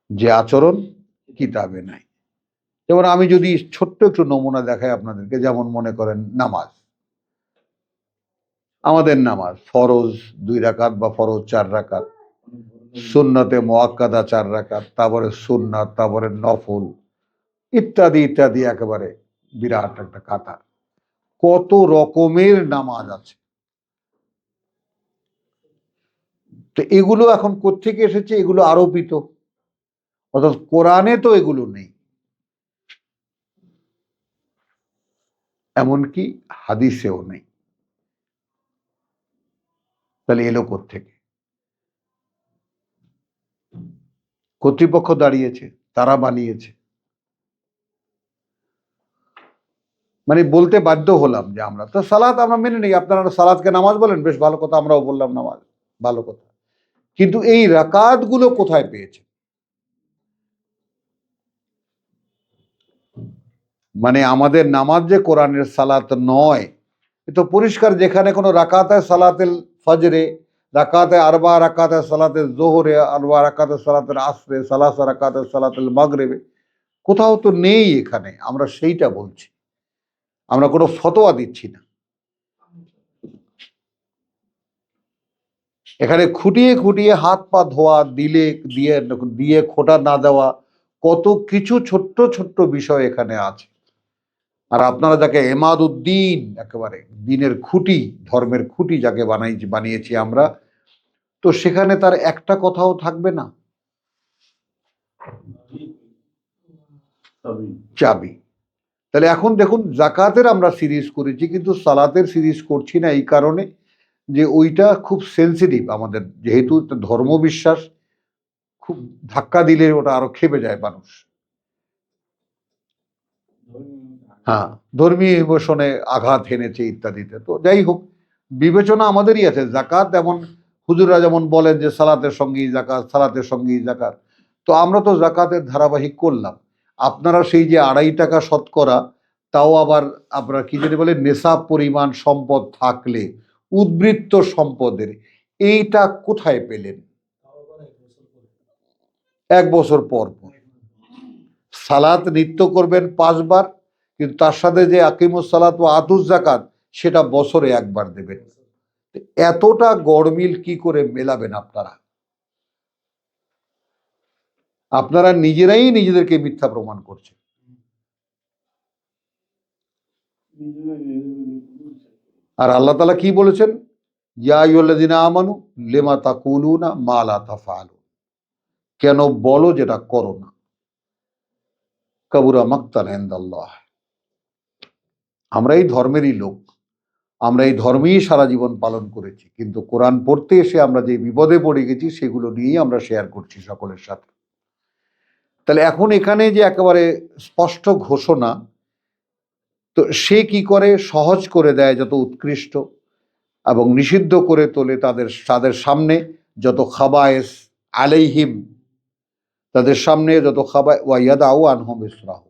Speaker 1: যে আচরণ কিতাবে নাই। যেমন আমি যদি ছোট্ট একটু নমুনা দেখাই আপনাদেরকে, যেমন মনে করেন নামাজ, আমাদের নামাজ ফরজ 2 রাকাত বা ফরজ 4 রাকাত, সুন্নতে মুআক্কাদা 4 রাকাত, তারপরে সুন্নাত, তারপরে নফল, ইত্যাদি ইত্যাদি, একেবারে বিরাট একটা কাতার। কত রকমের নামাজ আছে। তো এগুলো এখন কোত্থেকে এসেছে? এগুলো আরোপিত, অর্থাৎ কোরআনে তো এগুলো নেই, এমনকি হাদিসেও নেই। তাহলে এলো কোত্থেকে? কর্তৃপক্ষ দাঁড়িয়েছে, তারা বানিয়েছে। মানে বলতে বাধ্য হলাম যে আমরা তো সালাত আমরা মেনে নিই, আপনারা সালাতকে নামাজ বলেন, বেশ ভালো কথা, আমরাও বললাম নামাজ ভালো কথা, কিন্তু এই রাকাতগুলো কোথায় পেয়েছে? মানে আমাদের নামাজ যে কোরআনের সালাত নয়, এ তো পরিষ্কার, যেখানে কোনো রাকাতে সালাতেল ফজরে, রাকাতে আরবা, রাকাতে সালাতেল জোহরে, আরবা রাকাতে সালাতেল আসরে, সালাসা রাকাতে সালাতেল মাগরিবে, কোথাও তো নেই এখানে। আমরা সেইটা বলছি, আমরা কোনো ফতোয়া দিচ্ছি না। এখানে খুঁটিয়ে খুঁটিয়ে হাত পা ধোয়া, দিলে দিয়ে দিয়ে খোঁটা না দেওয়া, কত কিছু ছোট্ট ছোট্ট বিষয় এখানে আছে। আর আপনারা যাকে এমাদউদ্দিন, একেবারে দিনের খুঁটি, ধর্মের খুঁটি যাকে বানিয়েছি আমরা, তো সেখানে তার একটা কথাও থাকবে না। চাবি। তাহলে এখন দেখুন, জাকাতের আমরা সিরিজ করেছি, কিন্তু সালাতের সিরিজ করছি না এই কারণে যে ওইটা খুব সেন্সিটিভ আমাদের, যেহেতু ধর্মবিশ্বাস, খুব ধাক্কা দিলে ওটা আরো খেপে যায় মানুষ। হ্যাঁ, ধর্মীয় ইমোশনে আঘাত হেনেছে ইত্যাদিতে। তো যাই হোক, বিবেচনা আমাদেরই আছে। জাকাত যেমন হুজুররা যেমন বলেন যে সালাতের সঙ্গেই জাকাত, সালাতের সঙ্গেই জাকাত, তো আমরা তো জাকাতের ধারাবাহিক করলাম। আপনারা সেই যে 2.5 টাকা শতকরা, তাও আবার আপনারা কি যদি বলে নেশাব পরিমাণ সম্পদ থাকলে, উদ্বৃত্ত সম্পদের, এইটা কোথায় পেলেন? 1 বছর পর পর সালাত নিত্য করবেন 5 বার, কিন্তু তার সাথে যে আকিমুস সালাত ও আতুস জাকাত, সেটা বছরে 1 বার দেবেন। এতটা গড়মিল কি করে মেলাবেন আপনারা? আপনারা নিজেরাই নিজেদেরকে মিথ্যা প্রমাণ করছেন। আর আল্লাহ তাআলা কি বলেছেন? ইয়া আইয়ুহাল্লাযিনা আমানু লিমা তাকুলুনা মা লা তাফআলুন, কেন বলো যেটা করো না। কাবুরা মাকতান ইনদাল্লাহ। আমরা এই ধর্মেরই লোক, আমরা এই ধর্মেই সারা জীবন পালন করেছি, কিন্তু কোরআন পড়তে এসে আমরা যে বিপদে পড়ে গেছি সেগুলো নিয়েই আমরা শেয়ার করছি সকলের সাথে। তাহলে এখন এখানে যে একেবারে স্পষ্ট ঘোষণা, তো সে কি করে সহজ করে দেয় যত উৎকৃষ্ট, এবং নিষিদ্ধ করে তোলে তাদের সামনে যত খাবায়েস আলাইহিম, তাদের সামনে যত খাবায় ওয়াইয়াদাউ আনহুম ইসরাহু,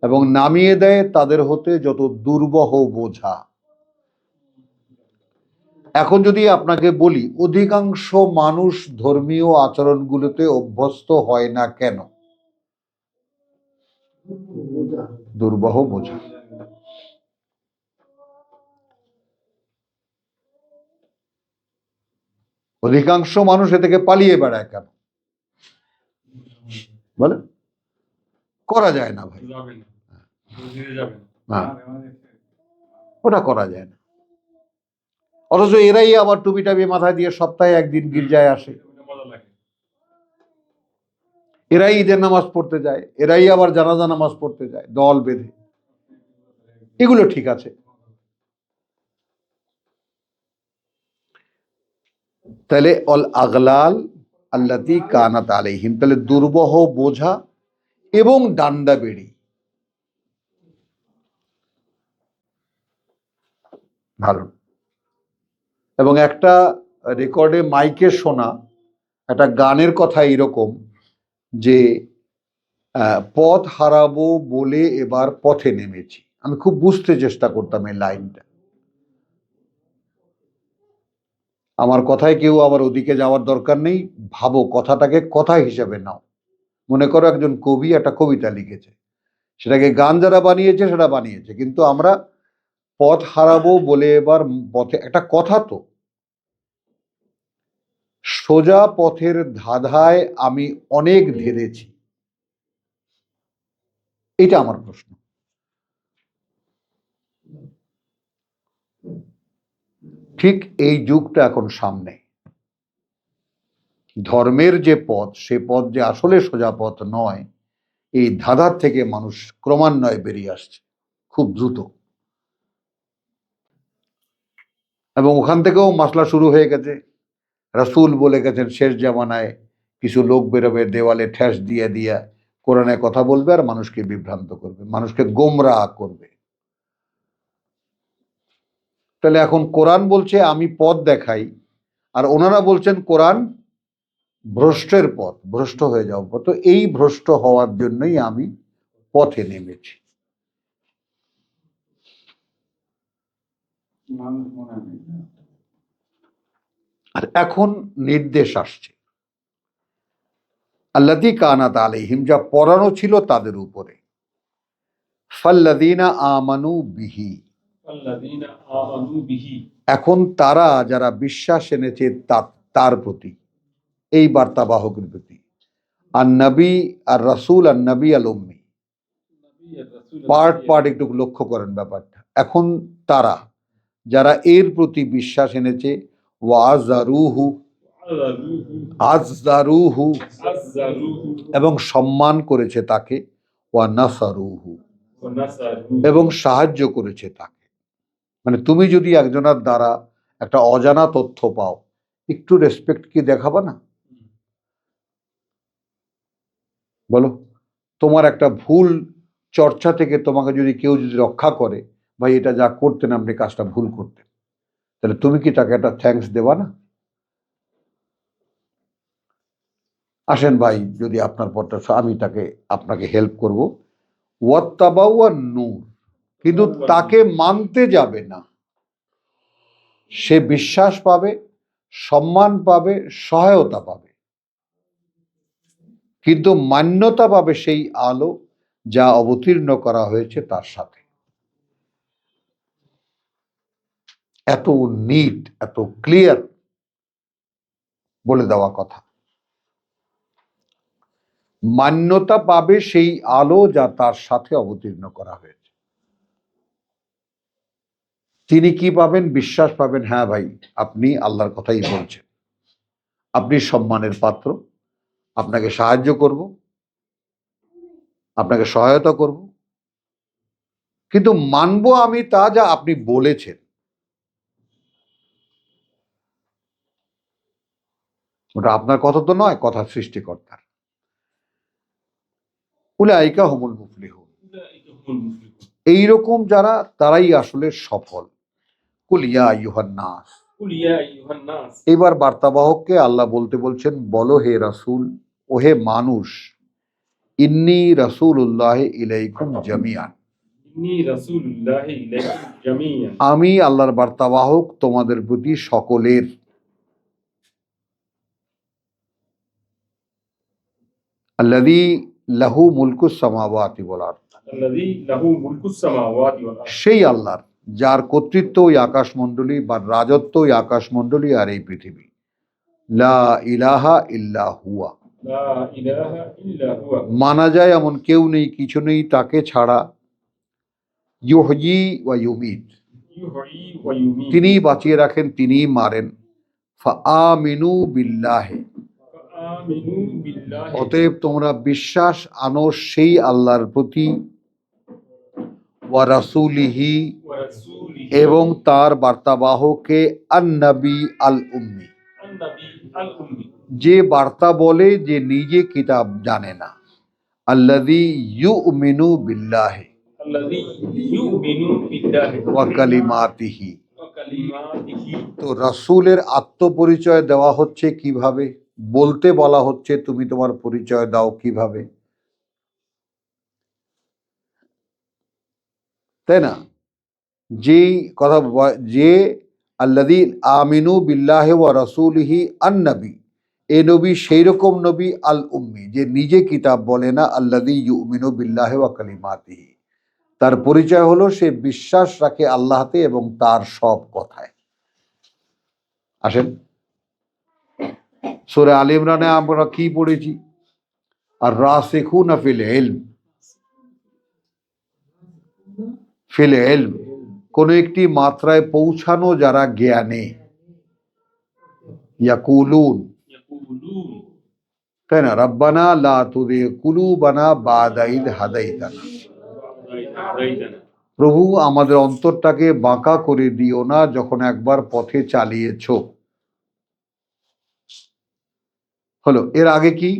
Speaker 1: এবং নামিয়ে দেয় তাদের হতে যত দুর্বহ বোঝা। এখন যদি আপনাকে বলি, অধিকাংশ মানুষ ধর্মীয় আচরণগুলোতে অভ্যস্ত হয় না কেন? দুর্বহ বোঝা। অধিকাংশ মানুষ এ থেকে পালিয়ে বেড়ায় কেন বলে? করা যায় না ভাই,
Speaker 2: যাবে না, মসজিদে যাবে না।
Speaker 1: হ্যাঁ, ওটা করা যায় না। অথচ এরাই আবার টুপি টাপি মাথায় দিয়ে সপ্তাহে 1 দিন গির্জায় আসে,
Speaker 2: ওটা মজা লাগে।
Speaker 1: এরাই ঈদের নামাজ পড়তে যায়, এরাই আবার জানাজা নামাজ পড়তে যায় দল বেঁধে। এগুলো ঠিক আছে। তাহলে অল আগলাল আল্লাতি কানাত আলাইহিম, তাহলে দুর্বহ বোঝা এবং ডান্ডা বেড়ি। ভালো। এবং একটা রেকর্ডে মাইকে শোনা একটা গানের কথা এরকম যে পথ হারাবো বলে এবার পথে নেমেছি। আমি খুব বুঝতে চেষ্টা করতাম এই লাইনটা। আমার কথায় কেউ আবার ওদিকে যাওয়ার দরকার নেই, ভাবো কথাটাকে কথা হিসাবে নাও। মনে করো একজন কবি একটা কবিতা লিখেছে, সেটাকে গান যারা বানিয়েছে সেটা বানিয়েছে, কিন্তু আমরা পথ হারাবো বলে এবার পথে, একটা কথা তো, সোজা পথের ধাঁধায় আমি অনেক ধেরেছি, এটা আমার প্রশ্ন। ঠিক এই যুগটা এখন সামনে। ধর্মের যে পথ, সে পথ যে আসলে সোজা পথ নয়, এই ধাঁধার থেকে মানুষ ক্রমান্বয়ে বেরিয়ে আসছে খুব দ্রুত। এবং ওখান থেকেও মাসলা শুরু হয়ে গেছে। রাসূল বলে গেছেন শেষ জামানায় কিছু লোক বেরোবে, দেওয়ালে ঠেস দিয়ে দিয়া কোরআনে কথা বলবে আর মানুষকে বিভ্রান্ত করবে, মানুষকে গোমরাহ করবে। তাহলে এখন কোরআন বলছে আমি পথ দেখাই, আর ওনারা বলছেন কোরআন ভ্রষ্টের পথ, ভ্রষ্ট হয়ে যাও পথ। তো এই ভ্রষ্ট হওয়ার জন্যই আমি পথে নেমেছি। আর এখন নির্দেশ আসছে, আল্লাযী কানাত আলাইহিম, যা পড়ানো ছিল তাদের উপরে, ফাল্লাযীনা আমানু বিহি,
Speaker 2: আল্লাযীনা আমানু বিহি,
Speaker 1: এখন তারা যারা বিশ্বাস এনেছে তার প্রতি, এই বার্তাবাহকের প্রতি, আর নবী আর রাসূল আর নবী আল উম্মি,
Speaker 2: নবী আর রাসূল
Speaker 1: পার্ট একটু লক্ষ্য করেন ব্যাপারটা। এখন তারা যারা এর প্রতি বিশ্বাস এনেছে, ওয়াজারুহু, আযজারুহু,
Speaker 2: আযজারুহু
Speaker 1: এবং সম্মান করেছে তাকে, ওয়া নাসারুহু,
Speaker 2: ওয়া নাসারুহু,
Speaker 1: এবং সাহায্য করেছে তাকে। মানে তুমি যদি একজনের দ্বারা একটা অজানা তথ্য পাও, একটু রেসপেক্ট কি দেখাবা না? বলো, তোমার একটা ভুল চর্চা থেকে তোমাকে যদি কেউ যদি রক্ষা করে, ভাই এটা যা করতেন আপনি কাজটা ভুল করতেন, তাহলে তুমি কি তাকে একটা থ্যাঙ্কস দেবা না? আসেন ভাই, যদি আপনার পথটা আমি তাকে আপনাকে হেল্প করবো, ওয়াত্তাবাউ নূর, কিন্তু তাকে মানতে যাবে না। সে বিশ্বাস পাবে, সম্মান পাবে, সহায়তা পাবে, কিন্তু মান্যতা পাবে সেই আলো যা অবতীর্ণ করা হয়েছে তার সাথে। এত নিট, এত ক্লিয়ার বলে দেওয়া কথা। মান্যতা পাবে সেই আলো যা তার সাথে অবতীর্ণ করা হয়েছে। তিনি কি পাবেন? বিশ্বাস পাবেন, হ্যাঁ ভাই আপনি আল্লাহর কথাই বলছেন, আপনি সম্মানের পাত্র, আপনাকে সাহায্য করব, আপনাকে সহায়তা করব, কিন্তু মানব আমি তা যা আপনি বলেছেন। ওটা আপনার কথা তো নয়, কথা সৃষ্টিকর্তার। উলাইকা হুমুল মুফলিহুন,
Speaker 2: উলাইকা হুমুল মুফলিহুন,
Speaker 1: এইরকম যারা, তারাই আসলে সফল। কুল ইয়া আইয়ুহান নাস,
Speaker 2: কুল ইয়া আইয়ুহান নাস,
Speaker 1: এবার বার্তাবাহককে আল্লাহ বলতে বলছেন, বলো হে রাসূল, ও হে মানুষ, ইন্নী রাসূলুল্লাহ ইলাইকুম জামিআন,
Speaker 2: ইন্নী রাসূলুল্লাহি ইলাইকুম জামিআন,
Speaker 1: আমি আল্লাহর বার্তাবাহক তোমাদের প্রতি সকলের। আল্লাযী লাহু মুলকুস সামাওয়াতি ওয়াল আরদ,
Speaker 2: আল্লাযী লাহু মুলকুস সামাওয়াতি ওয়াল আরদ,
Speaker 1: সেই আল্লাহর যার কর্তৃত্ব ওই আকাশমণ্ডলী বা রাজত্ব ওই আকাশমণ্ডলী আর এই পৃথিবী। লা ইলাহা ইল্লা হুয়া,
Speaker 2: লা ইলাহা ইল্লা হুয়া,
Speaker 1: মানা যায় এমন কেউ নেই, কিছু নেই তাকে ছাড়া। ইউহয়ী ওয়া ইউমীত,
Speaker 2: ইউহয়ী ওয়া ইউমীত,
Speaker 1: তিনিই বাঁচিয়ে রাখেন, তিনিই মারেন। ফাআমিনু বিল্লাহি,
Speaker 2: ফাআমিনু বিল্লাহি,
Speaker 1: অতএব তোমরা বিশ্বাস আনো সেই আল্লাহর প্রতি, ওয়া রাসূলিহি,
Speaker 2: ওয়া রাসূলিহি,
Speaker 1: এবং তার বার্তাবাহকে, আন-নবী আল উম্মি,
Speaker 2: আন-নবী আল উম্মি,
Speaker 1: যে বার্তা বলে যে নিজে কিতাব জানে না। আল্লাযী ইউমিনু বিল্লাহি
Speaker 2: আল্লাযী ইউমিনু বিল্লাহি
Speaker 1: ওয়া কালিমাতিহি।
Speaker 2: ওয়া কালিমাতিহি,
Speaker 1: তো রাসূলের আত্মপরিচয় দেওয়া হচ্ছে কিভাবে? বলতে বলা হচ্ছে তুমি তোমার পরিচয় দাও কিভাবে, তাই না? যেই কথা যে আল্লাযী আমিনু বিল্লাহি ওয়া রাসূলিহি আন-নবী, এ নবী সেই রকম নবী আল উম্মি, যে নিজে কিতাব বলে না। আল্লাযী ইউমিনু বিল্লাহি ওয়া কালিমাতিহি, তার পরিচয় হলো সে বিশ্বাস রাখে আল্লাহতে এবং তার সব কথায়। আসেন, সূরা আলে ইমরানে আমরা কি পড়েছি? আর রাসিখুনা ফিল ইলম, ফিল ইলম, কোন একটি মাত্রায় পৌঁছানো যারা জ্ঞানে, ইয়াকুলুন,
Speaker 2: ইয়াকুলুন,
Speaker 1: তাই না? রব্বানা লা তুযিগ কুলুবানা বাদা ইদ হাদাইতানা,
Speaker 2: হাদাইতানা,
Speaker 1: প্রভু আমাদের অন্তরটাকে বাঁকা করে দিও না যখন একবার পথে চালিয়েছো। হলো, এর আগে কি?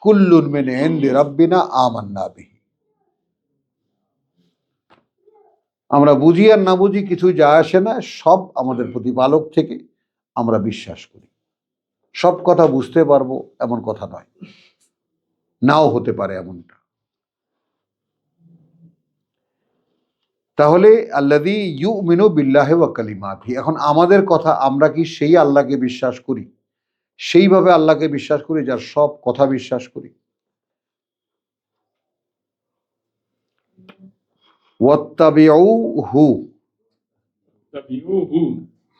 Speaker 1: কুল্লুন মিন ইনদি রাব্বিনা আমান্না বিহি, আমরা বুঝি আর না বুঝি কিছু যায় আসে না, সব আমাদের প্রতিপালক থেকে আমরা বিশ্বাস করি। সব কথা বুঝতে পারবো এমন কথা নয়, নাও হতে পারে এমনটা। তাহলে আল্লাযী ইউমিনু বিল্লাহি ওয়া কালিমাতিহি, এখন আমাদের কথা, আমরা কি সেই আল্লাহকে বিশ্বাস করি, সেইভাবে আল্লাহকে বিশ্বাস করি যার সব কথা বিশ্বাস করি? ওয়াত্তাবিউহু
Speaker 2: তাবিউহু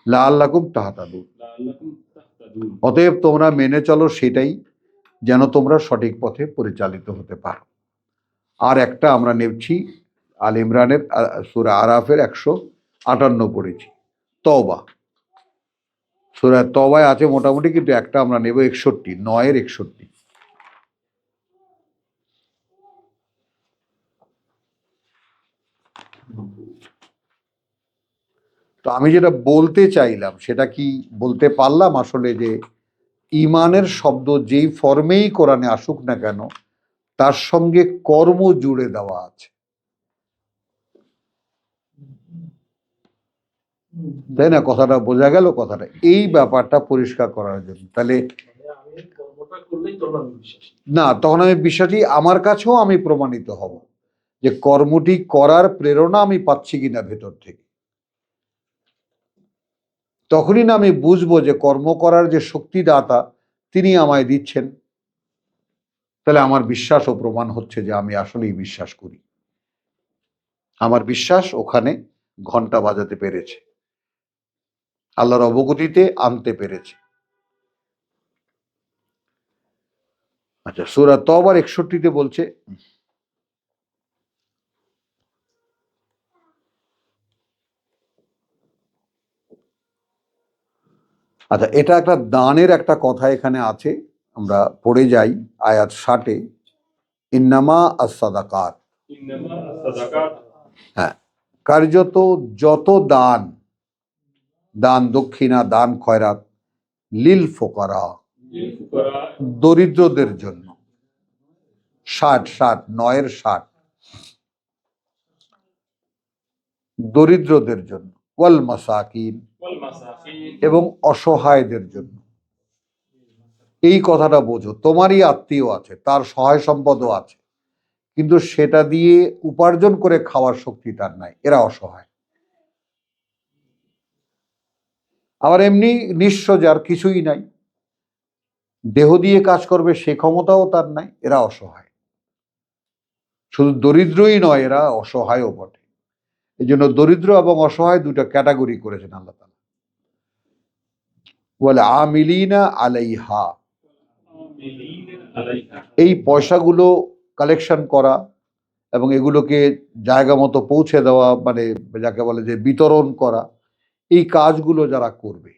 Speaker 1: লাআল্লাকুম তাহতাদুন,
Speaker 2: লাআল্লাকুম তাহতাদুন।
Speaker 1: অতএব তোমরা মেনে চলো সেটাই, যেন তোমরা সঠিক পথে পরিচালিত হতে পারো। আর একটা আমরা নেছি আল ইমরানের সূরা আরাফের 158 পড়েছি, তওবা। সূরা তওবায় আছে মোটামুটি, কিন্তু একটা আমরা নেব 61, 9-এর 61। তো আমি যেটা বলতে চাইলাম সেটা কি বলতে পারলাম আসলে, যে ইমানের শব্দ যেই ফর্মেই কোরআনে আসুক না কেন, তার সঙ্গে কর্ম জুড়ে দেওয়া আছে, তাই না? কথাটা বোঝা গেল? কথাটা এই ব্যাপারটা পরিষ্কার করার জন্য। তাহলে
Speaker 3: আমি কর্মটা করলেই তোমরা বিশ্বাসী।
Speaker 1: না, তখন আমি বিশ্বাসী, আমার কাছেও আমি প্রমাণিত হব যে কর্মটি করার প্রেরণা আমি পাচ্ছি কিনা ভেতর থেকে। তখনই না আমি বুঝবো যে কর্ম করার যে শক্তিদাতা তিনি আমায় দিচ্ছেন। তাহলে আমার বিশ্বাসও প্রমাণ হচ্ছে যে আমি আসলেই বিশ্বাস করি। আমার বিশ্বাস ওখানে ঘন্টা বাজাতে পেরেছে, আল্লাহর অবগতিতে আনতে পেরেছে। আচ্ছা, সূরা তওবার 61-তে বলছে, আচ্ছা এটা একটা দানের একটা কথা এখানে আছে, আমরা পড়ে যাই আয়াত 60-এ, ইন্নামা আস-সাদাকাত।
Speaker 2: ইন্নামা আস-সাদাকাত,
Speaker 1: হ্যাঁ, কার্যত যত দান, দান দক্ষিণা, দান খয়রাত, লিল ফুকারা,
Speaker 2: লিল ফুকারা,
Speaker 1: দরিদ্রদের জন্য। 9-এর 60, দরিদ্রদের জন্য, ওয়াল মাসাকিন,
Speaker 2: ওয়াল মাসাকিন,
Speaker 1: এবং অসহায়দের জন্য। এই কথাটা বোঝো, তোমারই আত্মীয় আছে, তার সহায় সম্পদও আছে, কিন্তু সেটা দিয়ে উপার্জন করে খাওয়ার শক্তি তার নাই, এরা অসহায়। আবার এমনি নিঃস্ব, যার কিছুই নাই, দেহ দিয়ে কাজ করবে সে ক্ষমতাও তার নাই, এরা অসহায়। শুধু দরিদ্রই নয়, এরা অসহায়ও বটে। এই জন্য দরিদ্র এবং অসহায় দুটো ক্যাটাগরি করেছেন আল্লাহ তাআলা। ওয়াল আমিলিনা আলাইহা,
Speaker 2: আমিলিনা আলাইহা,
Speaker 1: এই পয়সাগুলো কালেকশন করা এবং এগুলোকে জায়গা মতো পৌঁছে দেওয়া, মানে যাকে বলে যে বিতরণ করা, এই কাজগুলো যারা করবে,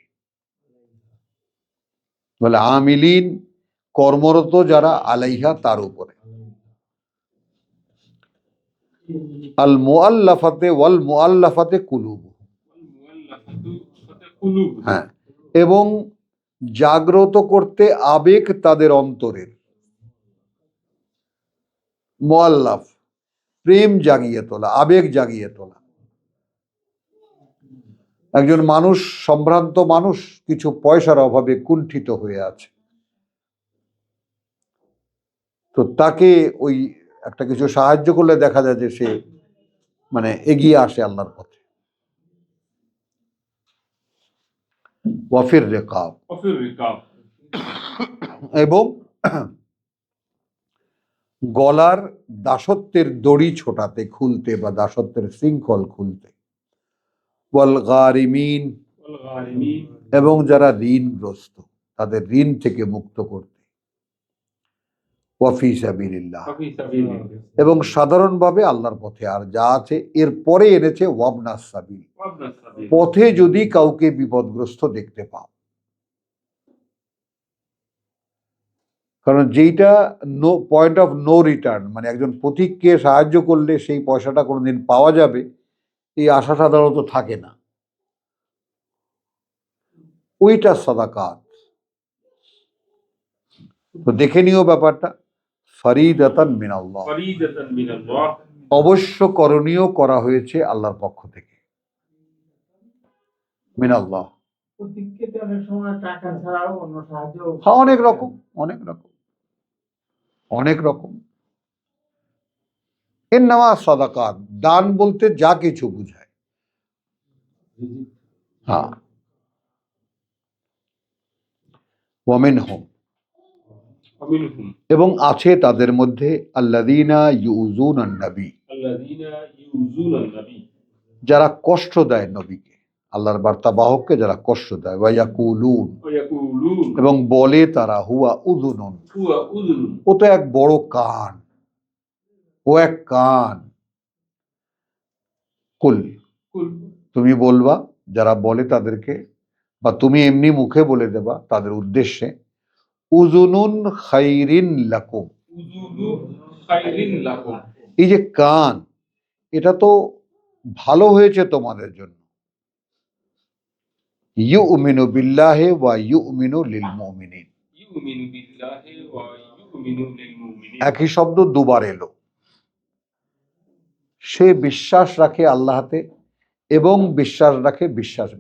Speaker 1: বলে আমিলিন, কর্মরত যারা, আলাইহা, তার উপরে। আল মুআল্লাফাতে ওয়াল মুআল্লাফাতে কুলুবুহুম,
Speaker 2: ওয়াল মুআল্লাফাতু কুলুবুহুম,
Speaker 1: হ্যাঁ, এবং জাগ্রত করতে আবেগ তাদের অন্তরের। মুআল্লাফ, প্রেম জাগিয়ে তোলা, আবেগ জাগিয়ে তোলা। একজন মানুষ, সম্ভ্রান্ত মানুষ, কিছু পয়সার অভাবে কুণ্ঠিত হয়ে আছে, তো তাকে ওই একটা কিছু সাহায্য করলে দেখা যায় যে সে মানে এগিয়ে আসে আল্লাহর পথে। ওয়াফির রিকাব,
Speaker 2: ওয়াফির রিকাব,
Speaker 1: এবং গলার দাসত্বের দড়ি ছোটাতে, খুলতে, বা দাসত্বের শৃঙ্খল খুলতে। ওয়াল গারিমিন,
Speaker 2: ওয়াল গারিমিন,
Speaker 1: এবং যারা ঋণগ্রস্ত তাদের ঋণ থেকে মুক্ত করতে। ওয়াফি সাবিলিল্লাহ,
Speaker 2: ওয়াফি সাবিলিল্লাহ,
Speaker 1: এবং সাধারণভাবে আল্লাহর পথে। আর যা আছে এর পরে এনেছে ওয়াবনাস সাবিল,
Speaker 2: ওয়াবনাস সাবিল,
Speaker 1: পথে যদি কাউকে বিপদগ্রস্ত দেখতে পাও। কারণ যেইটা no point of no return, মানে একজন পথিককে সাহায্য করলে সেই পয়সাটা কোনোদিন পাওয়া যাবে, এই আশা সাধারণত থাকে না, ওইটা সাদাকাত। তো দেখে নিও ব্যাপারটা, ফরিদাতান মিনাল্লাহ,
Speaker 2: ফরিদাতান মিনাল্লাহ,
Speaker 1: অবশ্য করণীয় করা হয়েছে আল্লাহর পক্ষ থেকে, মিনাল্লাহ।
Speaker 4: প্রতিক্ষেপে অনেক সময় টাকা ছাড়াও অন্য সাহায্য
Speaker 1: হ্যাঁ, অনেক রকম, অনেক রকম, অনেক রকম। ইন্নামা সাদাকাত, দান বলতে যা কিছু বুঝায়। হ্যাঁ, ওয়ামিনহুম,
Speaker 2: আমিনহুম
Speaker 1: এবং আছে তাদের মধ্যে আল্লাযীনা ইউযুনান নবী,
Speaker 2: আল্লাযীনা ইউযুনান নবী,
Speaker 1: যারা কষ্ট দেয় নবীকে, আল্লাহর বার্তাবাহককে যারা কষ্ট দেয়, ওয়া ইয়াকুলুন,
Speaker 2: ওয়া ইয়াকুলুন
Speaker 1: এবং বলে তারা হুয়া উযুনুন,
Speaker 2: হুয়া উযুন,
Speaker 1: ও তো এক বড় কান, ও এক কান। কুল,
Speaker 2: কুল
Speaker 1: তুমি বলবা, যারা বলে তাদেরকে, বা তুমি এমনি মুখে বলে দেবা তাদের উদ্দেশ্যে, উযুনুন খাইরিন লাকুম,
Speaker 2: উযুনু খাইরিন লাকুম,
Speaker 1: এই যে কান, এটা তো ভালো হয়েছে তোমাদের জন্য। ইউমিনু বিল্লাহি ওয়া ইউমিনু লিল মুমিনিন,
Speaker 2: ইউমিনু বিল্লাহি ওয়া ইউমিনু লিল মুমিনিন,
Speaker 1: একই শব্দ দুবার এলো। সে বিশ্বাস রাখে আল্লাহতে এবং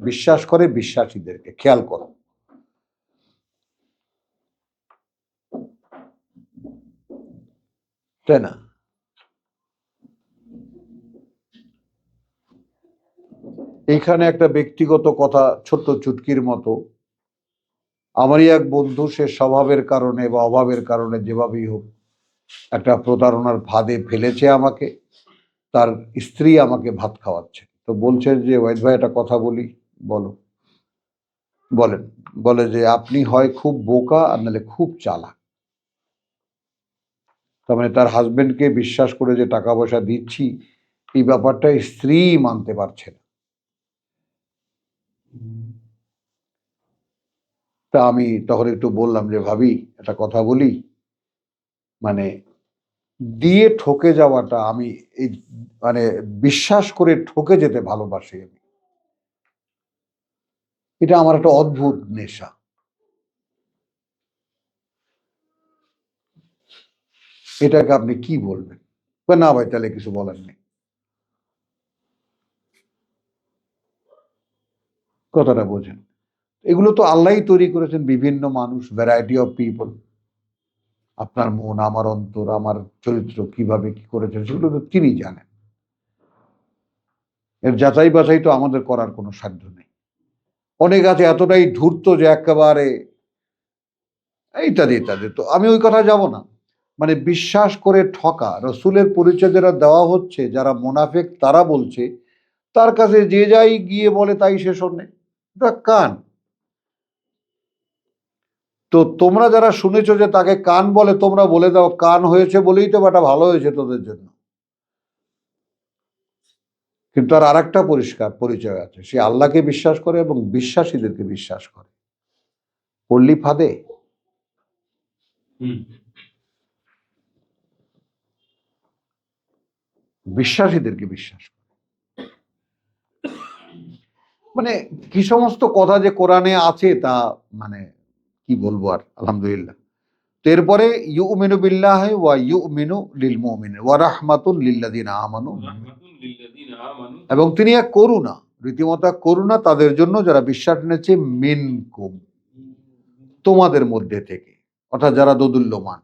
Speaker 1: বিশ্বাস করে বিশ্বাসীদেরকে। খেয়াল করো, তাই না? এইখানে একটা ব্যক্তিগত কথা, ছোট্ট চুটকির মতো। আমারই এক বন্ধু, সে স্বভাবের কারণে বা অভাবের কারণে যেভাবেই হোক একটা প্রতারণার ফাঁদে ফেলেছে আমাকে। তার স্ত্রী আমাকে ভাত খাওয়াচ্ছে, তো বলছে যে ওয়াহিদ ভাই একটা কথা বলি। বলো। বলেন। বলে যে আপনি হয় খুব বোকা আর নাহলে খুব চালাক। তার মানে তার হাজবেন্ডকে বিশ্বাস করে যে টাকা পয়সা দিচ্ছি, এই ব্যাপারটা স্ত্রী মানতে পারছে না। তা আমি তখন একটু বললাম যে ভাবি একটা কথা বলি, মানে দিয়ে ঠকে যাওয়াটা, আমি এই মানে বিশ্বাস করে ঠকে যেতে ভালোবাসি আমি। এটা আমার একটা অদ্ভুত নেশা। এটাকে আপনি কি বলবেন? না ভাই, তাহলে কিছু বলার নেই। কথাটা বোঝেন। এগুলো তো আল্লাহই তৈরি করেছেন, বিভিন্ন মানুষ, ভ্যারাইটি অফ পিপল। আপনার মন, আমার অন্তর, আমার চরিত্র কিভাবে কি করেছেন সেগুলো তো তিনি জানেন। এর যাচাই বাছাই তো আমাদের করার কোনো সাধ্য নেই। অনেক আছে এতটাই ধূর্ত যে একেবারে ইত্যাদি ইত্যাদি। তো আমি ওই কথা যাব না। মানে বিশ্বাস করে ঠকা, রসুলের পরিচয় যারা দেওয়া হচ্ছে, যারা মোনাফেক তারা বলছে, তার কাছে যে যাই গিয়ে বলে তাই সে শোনে। এটা কান। তো তোমরা যারা শুনেছো যে তাকে কান বলে, তোমরা বলে দাও কান হয়েছে বলেই তো বেটা ভালো হয়েছে তোদের জন্য। কিন্তু আর আরেকটা পরিষ্কার পরিচয় আছে, সে আল্লাহকে বিশ্বাস করে এবং বিশ্বাসীদেরকে বিশ্বাস করে। পল্লী ফাঁদে।
Speaker 2: হুম
Speaker 1: বিশ্বাসীদেরকে বিশ্বাস করে। মানে কি সমস্ত কথা যে কোরআনে আছে তা মানে কি বলবো আর, আলহামদুলিল্লাহ। তো এরপরে ইউমিনু বিল্লাহি ওয়া ইউমিনু লিল মুমিনিন ওয়া রাহমাতুন লিল্লাযিনা আমানু,
Speaker 2: রাহমাতুন লিল্লাযিনা আমানু,
Speaker 1: এবং তিনি এক করুণা, রীতিমতো এক করুণা তাদের জন্য যারা বিশ্বাস এনেছে, মিনকুম, তোমাদের মধ্যে থেকে, অর্থাৎ যারা দোদুল্যমান।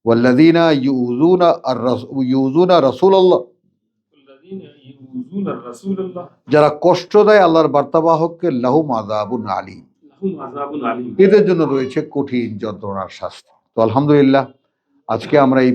Speaker 1: ওয়াল্লাযিনা ইউযুনা রাসূলুল্লাহ,
Speaker 2: আল্লাযিনা ইউযুনা রাসূলুল্লাহ,
Speaker 1: যারা কষ্ট দেয় আল্লাহর বার্তাবাহককে, লাহুম আযাবুন আলীম,
Speaker 2: লাহুম আযাবুন আলীম,
Speaker 1: এদের জন্য রয়েছে কঠিন যন্ত্রণার শাস্তি। তো আলহামদুলিল্লাহ, আজকে আমরা এই